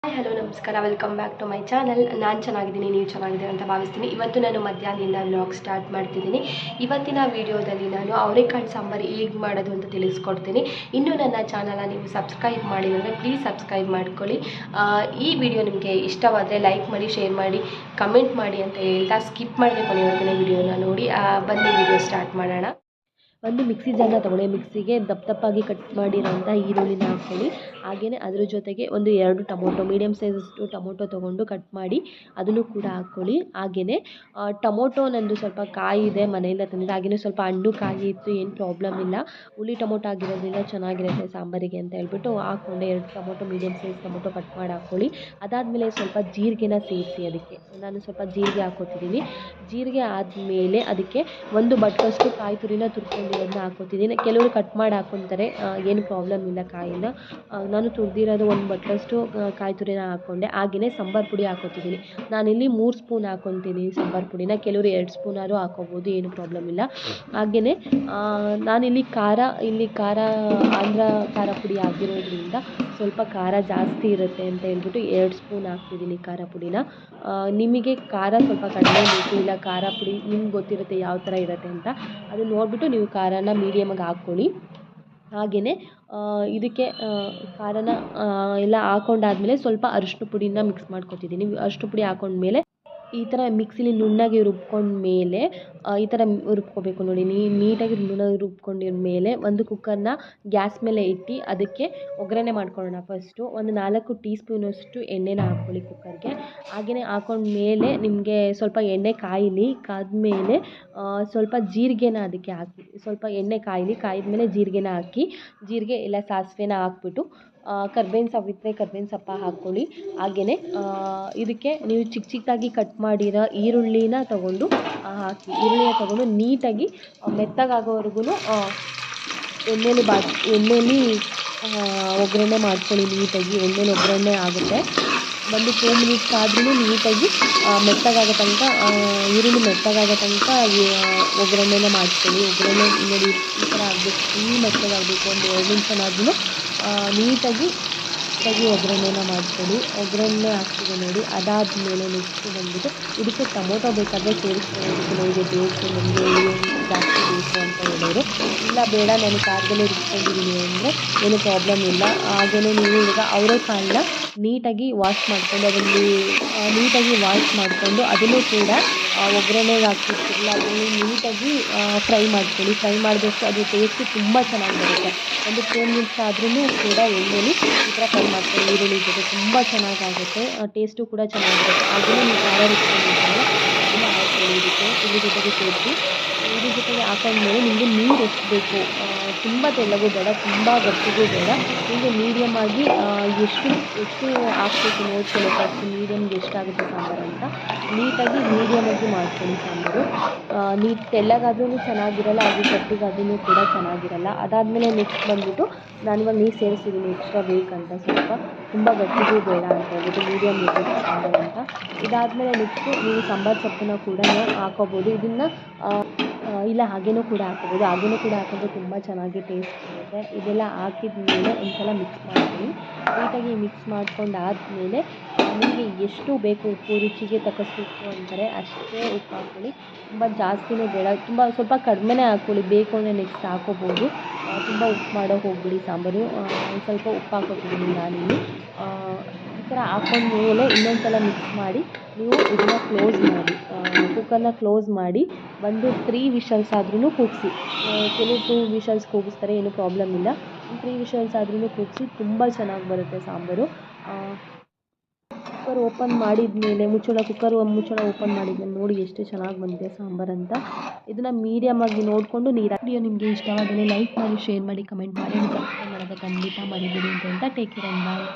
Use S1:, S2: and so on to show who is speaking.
S1: Hi hello ನಮಸ್ಕಾರ, welcome back to my channel. ನಾನು ಚೆನ್ನಾಗಿದ್ದೀನಿ, ನೀವು ಚೆನ್ನಾಗಿದ್ದೀರ ಅಂತ ಭಾವಿಸ್ತೀನಿ. ಇವತ್ತು ನಾನು ಮಧ್ಯಾಹ್ನದಿಂದ ವ್ಲಾಗ್ ಸ್ಟಾರ್ಟ್ ಮಾಡ್ತಿದ್ದೀನಿ. ಇವತ್ತಿನ ವಿಡಿಯೋದಲ್ಲಿ ನಾನು ಅವರೆಕಾಳು ಸಾಂಬಾರು ಹೇಗೆ ಮಾಡೋದು ಅಂತ ತಿಳಿಸ್ಕೊಡ್ತೀನಿ. ಇನ್ನೂ ನನ್ನ ಚಾನಲ್ನ ನೀವು ಸಬ್ಸ್ಕ್ರೈಬ್ ಮಾಡಿದರೆ ಪ್ಲೀಸ್ ಸಬ್ಸ್ಕ್ರೈಬ್ ಮಾಡ್ಕೊಳ್ಳಿ. ಈ ವಿಡಿಯೋ ನಿಮಗೆ ಇಷ್ಟವಾದರೆ ಲೈಕ್ ಮಾಡಿ, ಶೇರ್ ಮಾಡಿ, ಕಮೆಂಟ್ ಮಾಡಿ ಅಂತ ಹೇಳ್ತಾ ಸ್ಕಿಪ್ ಮಾಡದೆ ಕೊನೆಯವರೆಗಿನ ವಿಡಿಯೋನ ನೋಡಿ. ಬನ್ನಿ ವಿಡಿಯೋ ಸ್ಟಾರ್ಟ್ ಮಾಡೋಣ. ಒಂದು ಮಿಕ್ಸಿ ಜಾರ್ನ ತೊಗೊಳ್ಳಿ. ಮಿಕ್ಸಿಗೆ ದಪ್ಪಾಗಿ ಕಟ್ ಮಾಡಿರೋಂಥ ಈರುಳ್ಳಿನ ಹಾಕ್ಕೊಳ್ಳಿ. ಹಾಗೆಯೇ ಅದ್ರ ಜೊತೆಗೆ ಒಂದು 2 ಟೊಮೊಟೊ, ಮೀಡಿಯಮ್ ಸೈಜಷ್ಟು ಟೊಮೊಟೊ ತೊಗೊಂಡು ಕಟ್ ಮಾಡಿ ಅದನ್ನು ಕೂಡ ಹಾಕ್ಕೊಳ್ಳಿ. ಹಾಗೆಯೇ ಟೊಮೊಟೊ ನಂದು ಸ್ವಲ್ಪ ಕಾಯಿ ಇದೆ, ಮನೆಯಿಂದ ತಂದಿದ್ದು. ಹಾಗೆಯೇ ಸ್ವಲ್ಪ ಹಣ್ಣು ಕಾಯಿ ಇತ್ತು, ಏನು ಪ್ರಾಬ್ಲಮ್ ಇಲ್ಲ. ಹುಳಿ ಟೊಮೊಟೊ ಆಗಿರೋದ್ರಿಂದ ಚೆನ್ನಾಗಿರುತ್ತೆ ಸಾಂಬಾರಿಗೆ ಅಂತ ಹೇಳ್ಬಿಟ್ಟು ಹಾಕ್ಕೊಂಡೆ. 2 tomato, medium size tomato cut ಮಾಡಿ ಹಾಕ್ಕೊಳ್ಳಿ. ಅದಾದಮೇಲೆ ಸ್ವಲ್ಪ ಜೀರಿಗೆನ ಸೇರಿಸಿ. ಅದಕ್ಕೆ ನಾನು ಸ್ವಲ್ಪ ಜೀರಿಗೆ ಹಾಕ್ಕೊತಿದ್ದೀನಿ. ಜೀರಿಗೆ ಆದಮೇಲೆ ಅದಕ್ಕೆ 1 ಬಟ್ಲಷ್ಟು ಕಾಯಿ ತುರಿನ ತುರ್ಕೊಂಡಿರೋದನ್ನ ಹಾಕ್ಕೊತಿದ್ದೀನಿ. ಕೆಲವರು ಕಟ್ ಮಾಡಿ ಹಾಕ್ಕೊತಾರೆ, ಏನು ಪ್ರಾಬ್ಲಮ್ ಇಲ್ಲ ಕಾಯಿನ. ನಾನು ತುರಿದಿರೋದು 1 ಬಟ್ಲಷ್ಟು ಕಾಯಿ ತುರಿನ ಹಾಕ್ಕೊಂಡೆ. ಹಾಗೆಯೇ ಸಾಂಬಾರು ಪುಡಿ ಹಾಕ್ಕೊತಿದ್ದೀನಿ. ನಾನಿಲ್ಲಿ 3 ಸ್ಪೂನ್ ಹಾಕ್ಕೊತೀನಿ ಸಾಂಬಾರು ಪುಡಿನ. ಕೆಲವರು 2 ಸ್ಪೂನಾದ್ರು ಹಾಕ್ಕೋಬೋದು, ಏನು ಪ್ರಾಬ್ಲಮ್ ಇಲ್ಲ. ಹಾಗೆಯೇ ನಾನಿಲ್ಲಿ ಖಾರ ಆಂಧ್ರ ಖಾರ ಪುಡಿ ಆಗಿರೋದ್ರಿಂದ ಸ್ವಲ್ಪ ಖಾರ ಜಾಸ್ತಿ ಇರುತ್ತೆ ಅಂತ ಹೇಳ್ಬಿಟ್ಟು 2 ಸ್ಪೂನ್ ಹಾಕ್ತಿದ್ದೀನಿ ಖಾರ ಪುಡಿನ. ನಿಮಗೆ ಖಾರ ಸ್ವಲ್ಪ ಕಡಿಮೆ ಬೇಕು, ಇಲ್ಲ ಖಾರ ಪುಡಿ ನಿಮ್ಗೆ ಗೊತ್ತಿರುತ್ತೆ ಯಾವ ಥರ ಇರುತ್ತೆ ಅಂತ, ಅದನ್ನು ನೋಡಿಬಿಟ್ಟು ನೀವು ಖಾರನ ಮೀಡಿಯಮಾಗಿ ಹಾಕ್ಕೊಳ್ಳಿ. ಹಾಗೆಯೇ ಇದಕ್ಕೆ ಖಾರನ ಎಲ್ಲ ಹಾಕ್ಕೊಂಡಾದ್ಮೇಲೆ ಸ್ವಲ್ಪ ಅರಿಶಿನ ಪುಡಿನ ಮಿಕ್ಸ್ ಮಾಡ್ಕೊತಿದ್ದೀನಿ. ಅರಿಶಿನ ಪುಡಿ ಹಾಕ್ಕೊಂಡ್ಮೇಲೆ ಈ ಥರ ಮಿಕ್ಸಿಲಿ ನುಣ್ಣಗೆ ರುಬ್ಕೊಂಡ್ಮೇಲೆ ಈ ಥರ ರುಬ್ಕೋಬೇಕು ನೋಡಿ. ನೀಟಾಗಿ ನುಣ್ಣಗೆ ರುಬ್ಕೊಂಡಿದ್ಮೇಲೆ ಒಂದು ಕುಕ್ಕರ್ನ ಗ್ಯಾಸ್ ಮೇಲೆ ಇಟ್ಟು ಅದಕ್ಕೆ ಒಗ್ಗರಣೆ ಮಾಡ್ಕೊಳ್ಳೋಣ. ಫಸ್ಟು ಒಂದು 4 ಟೀ ಸ್ಪೂನಷ್ಟು ಎಣ್ಣೆನ ಹಾಕ್ಕೊಳ್ಳಿ ಕುಕ್ಕರ್ಗೆ. ಹಾಗೆಯೇ ಹಾಕ್ಕೊಂಡ್ಮೇಲೆ ನಿಮಗೆ ಸ್ವಲ್ಪ ಎಣ್ಣೆ ಕಾದ್ಮೇಲೆ ಸ್ವಲ್ಪ ಜೀರಿಗೆನ ಅದಕ್ಕೆ ಹಾಕಿ. ಸ್ವಲ್ಪ ಎಣ್ಣೆ ಕಾಯಿದ್ಮೇಲೆ ಜೀರಿಗೆನ ಹಾಕಿ, ಜೀರಿಗೆ ಇಲ್ಲ ಸಾಸಿವೆನ ಹಾಕ್ಬಿಟ್ಟು ಕರ್ಬೇವಿನ ಸೊಪ್ಪು ಇದ್ದರೆ ಕರ್ಬೇವಿನ ಸೊಪ್ಪು ಹಾಕ್ಕೊಳ್ಳಿ. ಹಾಗೆಯೇ ಇದಕ್ಕೆ ನೀವು ಚಿಕ್ಕದಾಗಿ ಕಟ್ ಮಾಡಿರೋ ಈರುಳ್ಳಿನ ತೊಗೊಂಡು ಹಾಕಿ. ಈರುಳ್ಳಿನ ತೊಗೊಂಡು ನೀಟಾಗಿ ಮೆತ್ತಗಾಗೋವರೆಗೂ ಎಣ್ಣೆಲಿ ಒಗ್ಗರಣೆ ಮಾಡ್ಕೊಳ್ಳಿ. ನೀಟಾಗಿ ಎಣ್ಣೆಲಿ ಒಗ್ಗರಣೆ ಆಗುತ್ತೆ. ಒಂದು 2 ಮಿನಿಟ್ಸ್ ಆದ್ರೂ ನೀಟಾಗಿ ಮೆತ್ತಗಾಗೋ ತನಕ, ಈರುಳ್ಳಿ ಮೆತ್ತಗಾಗೋ ತನಕ ಒಗ್ಗರಣೆನ ಮಾಡ್ಕೊಳ್ಳಿ. ಒಗ್ಗರಣೆ ನೋಡಿ ಈ ಥರ ಆಗಬೇಕು, ಫುಲ್ ಮೆತ್ತಗಾಗಬೇಕು. ಒಂದು 2 ನಿಮಿಷನಾದ್ರೂ ನೀಟಾಗಿ ಒಗ್ಗರಣೆನ ಮಾಡ್ಕೊಳ್ಳಿ. ಒಗ್ಗರಣೆ ಹಾಕ್ತಿದೆ ನೋಡಿ. ಅದಾದಮೇಲೆ ನೆಕ್ಸ್ಟ್ ಬಂದುಬಿಟ್ಟು ಇದಕ್ಕೆ ಟೊಮೊಟೊ ಬೇಕಾದರೆ ಸೇರಿಸ್ಕೊಳ್ಳೋದಕ್ಕೆ ನನಗೆ ಬೇಕು, ನಮಗೆ ಜಾಸ್ತಿ ಬೇಕು ಅಂತ ಹೇಳೋರು. ಇಲ್ಲ ಬೇಡ ನಾನು ಖಾರದಲ್ಲೇ ರುಬ್ಕೊಂಡಿದ್ದೀನಿ ಅಂದರೆ ಏನು ಪ್ರಾಬ್ಲಮ್ ಇಲ್ಲ. ಹಾಗೆಯೇ ನೀವು ಇವಾಗ ಅವರೆಕಾಳನ್ನ ನೀಟಾಗಿ ವಾಶ್ ಮಾಡಿಕೊಂಡು ಅದನ್ನು ಕೂಡ ಒಗ್ಗರಣೆಗೆ ಹಾಕ್ತಿರ್ತಿರಲ್ಲ ಅದನ್ನು ನೀಟಾಗಿ ಫ್ರೈ ಮಾಡ್ಕೊಳ್ಳಿ. ಫ್ರೈ ಮಾಡಿದಷ್ಟು ಅದು ಟೇಸ್ಟು ತುಂಬ ಚೆನ್ನಾಗಿ ಬರುತ್ತೆ. ಒಂದು 2 ಮಿನಿಟ್ಸ್ ಆದ್ರೂ ಕೂಡ ಎಣ್ಣೆಲಿ ಈ ಥರ ಫ್ರೈ ಮಾಡ್ಕೊಳ್ಳಿ. ಈರುಳ್ಳಿ ಜೊತೆ ತುಂಬ ಚೆನ್ನಾಗಾಗುತ್ತೆ, ಟೇಸ್ಟು ಕೂಡ ಚೆನ್ನಾಗಿರುತ್ತೆ. ಹಾಗೆಯೇ ನೀವು ಖಾರ ರುಬ್ಕೊಂಡಿರ್ತೀರಲ್ಲ ಅದನ್ನು ಹಾಕ್ಕೊಳ್ಳಿ. ಇದ್ರ ಜೊತೆಗೆ ಸೇರಿಸಿ ಇದ್ರ ಜೊತೆಗೆ ಹಾಕೊಂಡ್ಮೇಲೆ ನಿಮಗೆ ನೀರು ಎಷ್ಟು ಬೇಕು, ತುಂಬ ತೆಳ್ಳಗೂ ಬೇಡ, ತುಂಬ ಗಟ್ಟಿಗೂ ಬೇಡ, ನಿಮಗೆ ಮೀಡಿಯಮ್ ಆಗಿ ಎಷ್ಟು ಹಾಕ್ಬೇಕು ನೋಡ್ಕೊಳ್ಳಿ. ಫಸ್ಟ್ ಮೀಡಿಯಮ್ಗೆ ಎಷ್ಟಾಗುತ್ತೆ ಸಾಂಬಾರು ಅಂತ ನೀಟಾಗಿ ಮೀಡಿಯಮಾಗಿ ಮಾಡ್ಕೊಳ್ಳಿ ಸಾಂಬಾರು. ತೆಳ್ಳಗಾದ್ರೂ ಚೆನ್ನಾಗಿರಲ್ಲ, ಹಾಗೆ ಗಟ್ಟಿಗಾದ್ರೂ ಕೂಡ ಚೆನ್ನಾಗಿರಲ್ಲ. ಅದಾದಮೇಲೆ ನೆಕ್ಸ್ಟ್ ಬಂದುಬಿಟ್ಟು ನಾನಿವಾಗ ನೀರು ಸೇರಿಸಿದ್ದೀನಿ ಎಕ್ಸ್ಟ್ರಾ ಬೇಕಂತ, ಸ್ವಲ್ಪ ತುಂಬ ಗಟ್ಟಿಗೂ ಬೇಡ ಅಂತ ಹೇಳ್ಬಿಟ್ಟು ಮೀಡಿಯಮ್ ಇರಬೇಕು ಸಾಂಬಾರು ಅಂತ. ಇದಾದಮೇಲೆ ನೆಕ್ಸ್ಟು ನೀವು ಸಾಂಬಾರು ಸೊಪ್ಪನ್ನ ಕೂಡ ಹಾಕೋಬೋದು. ಇದನ್ನು ಇಲ್ಲ ಹಾಗೇನೂ ಕೂಡ ಹಾಕಿದ್ರೆ ತುಂಬ ಚೆನ್ನಾಗಿ ಟೇಸ್ಟ್ ಬರುತ್ತೆ. ಇದೆಲ್ಲ ಹಾಕಿದ ಮೇಲೆ ಒಂದು ಸಲ ಮಿಕ್ಸ್ ಮಾಡ್ತೀನಿ. ನೀಟಾಗಿ ಮಿಕ್ಸ್ ಮಾಡ್ಕೊಂಡಾದಮೇಲೆ ನಿಮಗೆ ಎಷ್ಟು ಬೇಕು ಉಪ್ಪು, ರುಚಿಗೆ ತಕ್ಕಷ್ಟು ಉಪ್ಪು ಅಂತಾರೆ ಅಷ್ಟೇ ಉಪ್ಪು ಹಾಕ್ಕೊಳ್ಳಿ. ತುಂಬ ಜಾಸ್ತಿನೇ ಬೇಡ, ಸ್ವಲ್ಪ ಕಡಿಮೆನೇ ಹಾಕ್ಕೊಳ್ಳಿ. ಬೇಕು ಅಂದರೆ ನೆಕ್ಸ್ಟ್ ಹಾಕ್ಕೋಬೋದು. ತುಂಬ ಉಪ್ಪು ಮಾಡೋಕೆ ಹೋಗ್ಬಿಡಿ ಸಾಂಬಾರು. ಸ್ವಲ್ಪ ಉಪ್ಪು ಹಾಕ್ಕೊತಿದ್ದೀನಿ ನಾನಿಲ್ಲಿ. ಈ ಥರ ಹಾಕ್ಕೊಂಡ್ಮೇಲೆ ಇನ್ನೊಂದು ಸಲ ಮಿಕ್ಸ್ ಮಾಡಿ ನೀವು ಇದನ್ನು ಕುಕ್ಕರ್ನ ಕ್ಲೋಸ್ ಮಾಡಿ ಒಂದು 3 ವಿಷಲ್ಸ್ ಆದ್ರೂ ಕೂಗಿಸಿ. ಕೆಲವು 2 ವಿಷಲ್ಸ್ ಕೂಗಿಸ್ತಾರೆ, ಏನೂ ಪ್ರಾಬ್ಲಮ್ ಇಲ್ಲ. 3 ವಿಷಲ್ಸ್ ಆದ್ರೂ ಕೂಗಿಸಿ, ತುಂಬ ಚೆನ್ನಾಗಿ ಬರುತ್ತೆ ಸಾಂಬಾರು. ಕುಕ್ಕರ್ ಓಪನ್ ಮಾಡಿದ್ಮೇಲೆ ಕುಕ್ಕರ್ ಮುಚ್ಚಳ ಓಪನ್ ಮಾಡಿದ್ಮೇಲೆ ನೋಡಿ ಎಷ್ಟು ಚೆನ್ನಾಗಿ ಬಂದಿದೆ ಸಾಂಬಾರು ಅಂತ. ಇದನ್ನು ಮೀಡಿಯಮಾಗಿ ನೋಡಿಕೊಂಡು ವಿಡಿಯೋ ನಿಮಗೆ ಇಷ್ಟವಾದರೆ ಲೈಕ್ ಮಾಡಿ, ಶೇರ್ ಮಾಡಿ, ಕಮೆಂಟ್ ಮಾಡಿ, ಸಬ್ಸ್ಕ್ರೈಬ್ ಮಾಡೋದಕ್ಕೆ ಖಂಡಿತ ಮರಿಬೇಡಿ ಅಂತ ಹೇಳ್ತಾ ಟೇಕ್ ಕೇರ್ ಅಂಡ್ ಬಾಯ್.